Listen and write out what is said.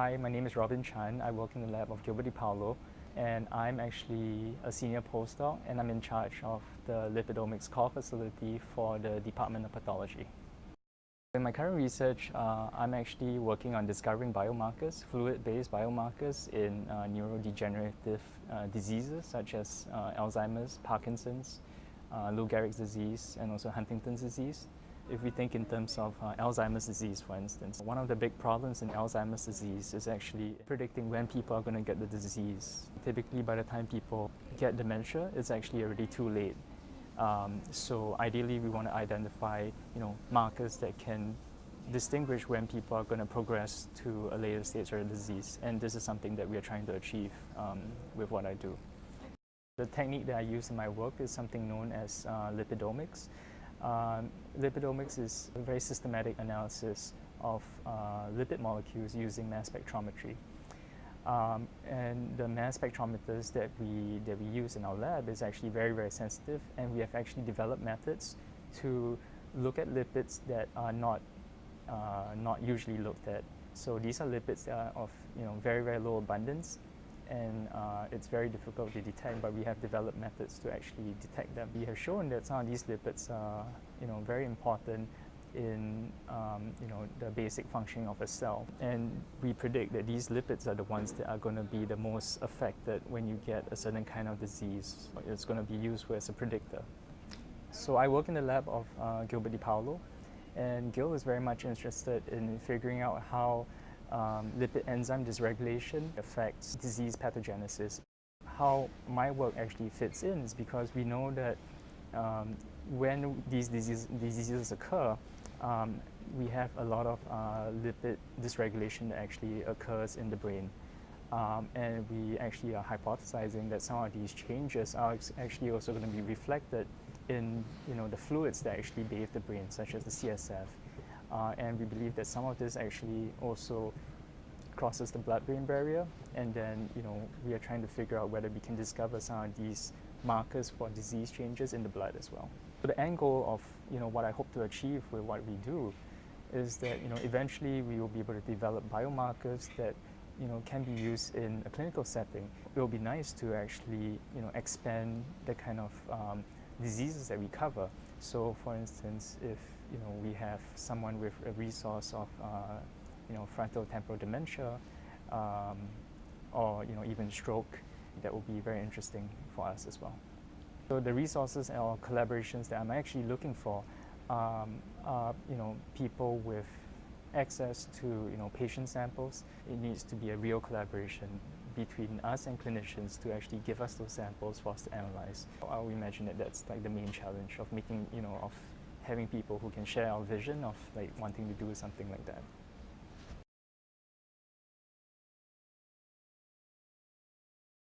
Hi, my name is Robin Chan. I work in the lab of Gilbert DiPaolo, and I'm actually a senior postdoc, and I'm in charge of the lipidomics core facility for the Department of Pathology. In my current research, I'm actually working on discovering biomarkers, fluid-based biomarkers in neurodegenerative diseases such as Alzheimer's, Parkinson's, Lou Gehrig's disease, and also Huntington's disease. If we think in terms of Alzheimer's disease, for instance, one of the big problems in Alzheimer's disease is actually predicting when people are going to get the disease. Typically, by the time people get dementia, it's actually already too late. So ideally, we want to identify, markers that can distinguish when people are going to progress to a later stage of the disease, and this is something that we are trying to achieve with what I do. The technique that I use in my work is something known as lipidomics. Lipidomics is a very systematic analysis of lipid molecules using mass spectrometry. And the mass spectrometers that we use in our lab is actually very, very sensitive, and we have actually developed methods to look at lipids that are not usually looked at. So these are lipids that are of very, very low abundance, and it's very difficult to detect, but we have developed methods to actually detect them. We have shown that some of these lipids are very important in the basic functioning of a cell, and we predict that these lipids are the ones that are going to be the most affected when you get a certain kind of disease. It's going to be used as a predictor. So I work in the lab of Gilbert DiPaolo, and Gil is very much interested in figuring out how lipid enzyme dysregulation affects disease pathogenesis. How my work actually fits in is because we know that when these diseases occur, we have a lot of lipid dysregulation that actually occurs in the brain. And we actually are hypothesizing that some of these changes are actually also going to be reflected in the fluids that actually bathe the brain, such as the CSF. And we believe that some of this actually also crosses the blood-brain barrier, and then we are trying to figure out whether we can discover some of these markers for disease changes in the blood as well. So the end goal of what I hope to achieve with what we do is that eventually we will be able to develop biomarkers that can be used in a clinical setting. It will be nice to actually expand the kind of diseases that we cover. So for instance, if we have someone with a resource of frontotemporal dementia or even stroke, that will be very interesting for us as well. So the resources or collaborations that I'm actually looking for are people with access to patient samples. It needs to be a real collaboration between us and clinicians to actually give us those samples for us to analyze. I would imagine that that's like the main challenge of making of having people who can share our vision of wanting to do something like that.